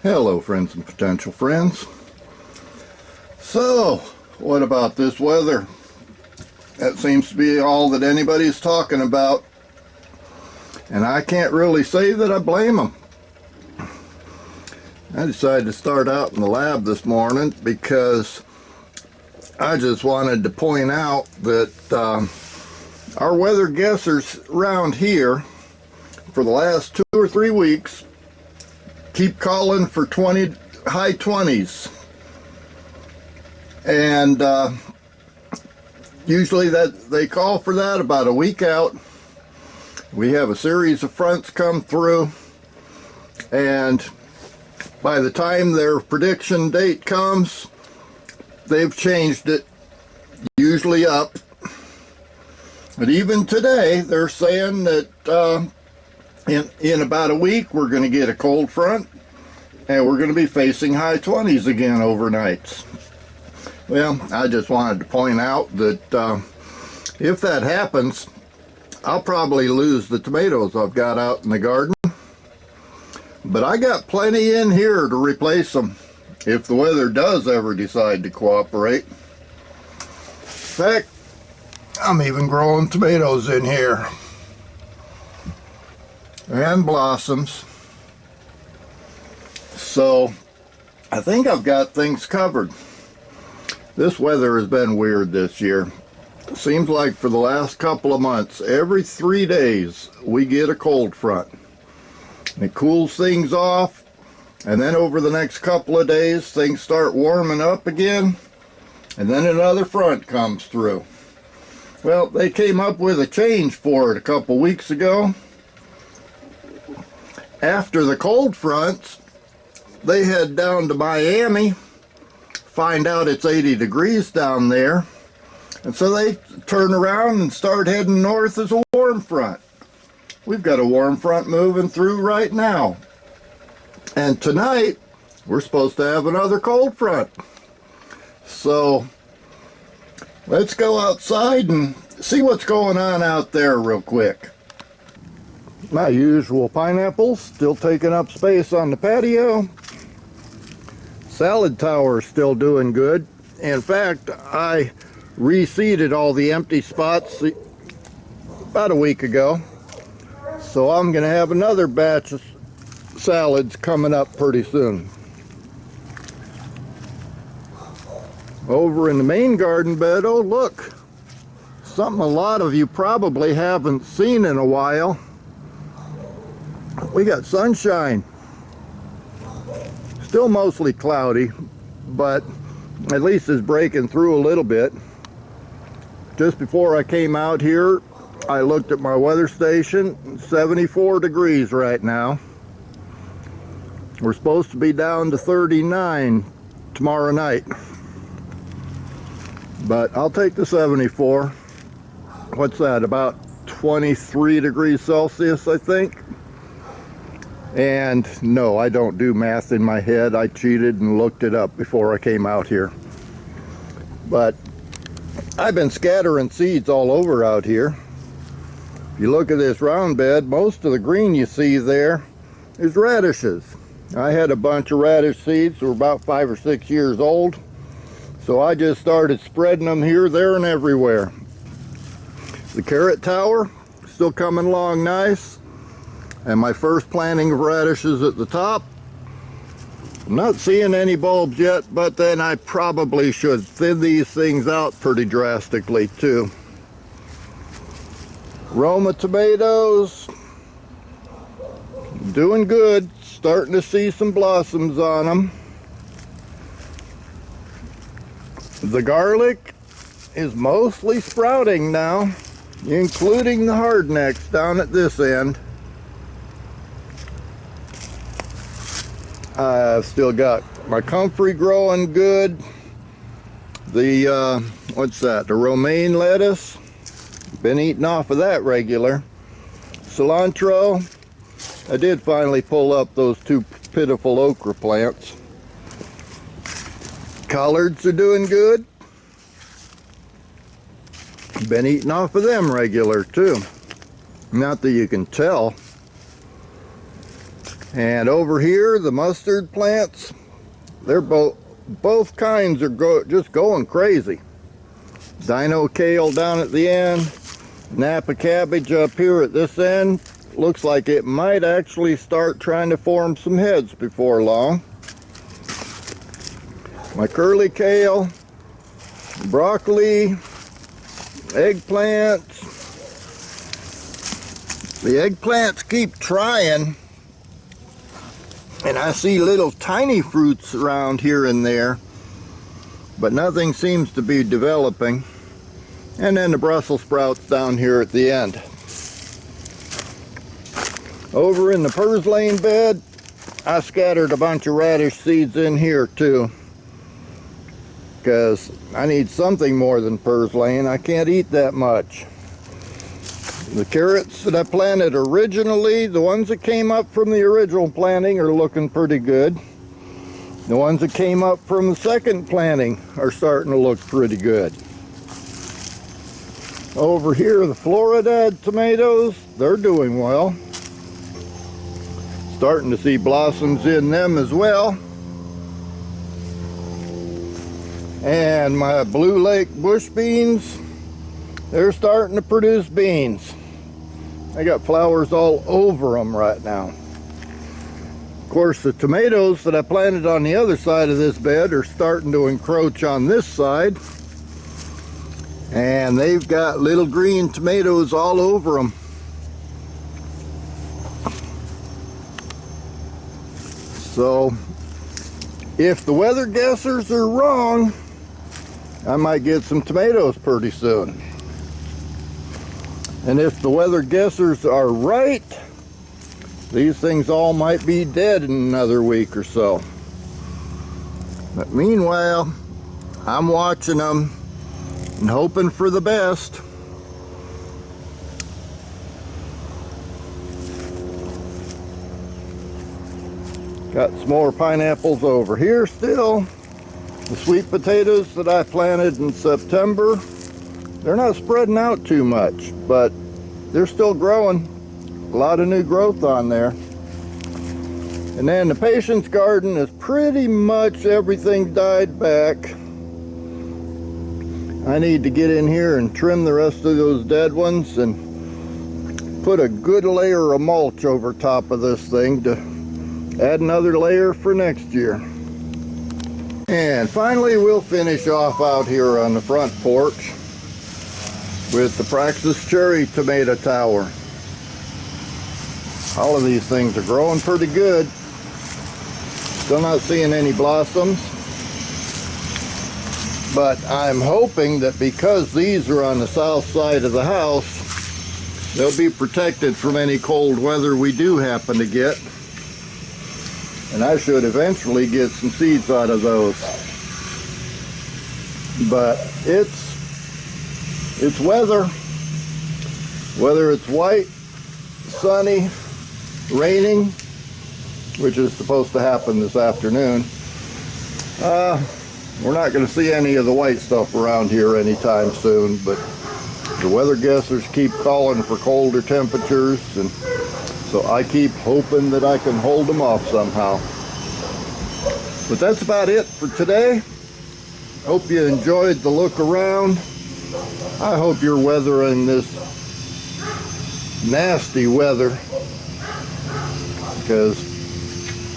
Hello friends and potential friends. So, what about this weather? That seems to be all that anybody's talking about. And I can't really say that I blame them. I decided to start out in the lab this morning because I just wanted to point out that our weather guessers around here for the last 2 or 3 weeks keep calling for high 20s, and usually that they call for that about a week out. We have a series of fronts come through, and by the time their prediction date comes, they've changed it, usually up. But even today, they're saying that in about a week, we're going to get a cold front, and we're going to be facing high 20s again overnights. Well, I just wanted to point out that if that happens, I'll probably lose the tomatoes I've got out in the garden. But I got plenty in here to replace them if the weather does ever decide to cooperate. In fact, I'm even growing tomatoes in here. And blossoms. So I think I've got things covered. This weather has been weird this year. It seems like for the last couple of months, every 3 days we get a cold front. It cools things off, and then over the next couple of days things start warming up again, and then another front comes through. Well, they came up with a change for it a couple weeks ago. After the cold fronts, they head down to Miami, find out it's 80 degrees down there, and so they turn around and start heading north as a warm front. We've got a warm front moving through right now. And tonight, we're supposed to have another cold front. So, let's go outside and see what's going on out there real quick. My usual pineapples still taking up space on the patio. Salad tower still doing good. In fact, I reseeded all the empty spots about a week ago. So I'm going to have another batch of salads coming up pretty soon. Over in the main garden bed, oh look, something a lot of you probably haven't seen in a while. We got sunshine. Still mostly cloudy, but at least it's breaking through a little bit. Just before I came out here, I looked at my weather station. 74 degrees right now. We're supposed to be down to 39 tomorrow night, but I'll take the 74. What's that, about 23 degrees Celsius, I think? And no, I don't do math in my head. I cheated and looked it up before I came out here. But I've been scattering seeds all over out here. If you look at this round bed, most of the green you see there is radishes. I had a bunch of radish seeds that were about 5 or 6 years old. So I just started spreading them here, there, and everywhere. The carrot tower, still coming along nice. And my first planting of radishes at the top. I'm not seeing any bulbs yet, but then I probably should thin these things out pretty drastically too. Roma tomatoes, doing good. Starting to see some blossoms on them. The garlic is mostly sprouting now, including the hardnecks down at this end. I've still got my comfrey growing good. The, what's that? The romaine lettuce. Been eating off of that regular. Cilantro. I did finally pull up those 2 pitiful okra plants. Collards are doing good. Been eating off of them regular too. Not that you can tell. And over here, the mustard plants, they're both kinds are just going crazy. Dino kale down at the end, Napa cabbage up here at this end. Looks like it might actually start trying to form some heads before long. My curly kale, broccoli, eggplants. The eggplants keep trying, and I see little tiny fruits around here and there, but nothing seems to be developing. And then the Brussels sprouts down here at the end. Over in the purslane bed, I scattered a bunch of radish seeds in here too, because I need something more than purslane. I can't eat that much. The carrots that I planted originally, the ones that came up from the original planting, are looking pretty good. The ones that came up from the second planting are starting to look pretty good. Over here, the Floridad tomatoes, they're doing well. Starting to see blossoms in them as well. And my Blue Lake bush beans, they're starting to produce beans. I got flowers all over them right now. Of course, the tomatoes that I planted on the other side of this bed are starting to encroach on this side. And they've got little green tomatoes all over them. So, if the weather guessers are wrong, I might get some tomatoes pretty soon. And if the weather guessers are right, these things all might be dead in another week or so. But meanwhile, I'm watching them and hoping for the best. Got some more pineapples over here still. The sweet potatoes that I planted in September, they're not spreading out too much, but they're still growing. A lot of new growth on there. And then the patience garden is pretty much everything died back. I need to get in here and trim the rest of those dead ones and put a good layer of mulch over top of this thing to add another layer for next year. And finally, we'll finish off out here on the front porch with the Praxis Cherry Tomato Tower. All of these things are growing pretty good. Still not seeing any blossoms, but I'm hoping that because these are on the south side of the house, they'll be protected from any cold weather we do happen to get. And I should eventually get some seeds out of those. But it's weather. Whether it's white, sunny, raining, which is supposed to happen this afternoon, we're not going to see any of the white stuff around here anytime soon, but the weather guessers keep calling for colder temperatures, and so I keep hoping that I can hold them off somehow. But that's about it for today. Hope you enjoyed the look around. I hope you're weathering this nasty weather, because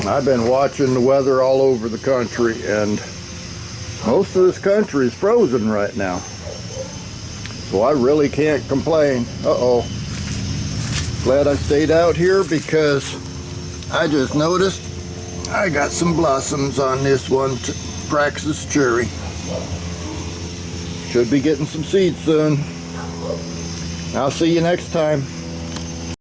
I've been watching the weather all over the country, and most of this country is frozen right now. So I really can't complain. Uh-oh. Glad I stayed out here, because I just noticed I got some blossoms on this one, Praxis Cherry. Should be getting some seeds soon. I'll see you next time.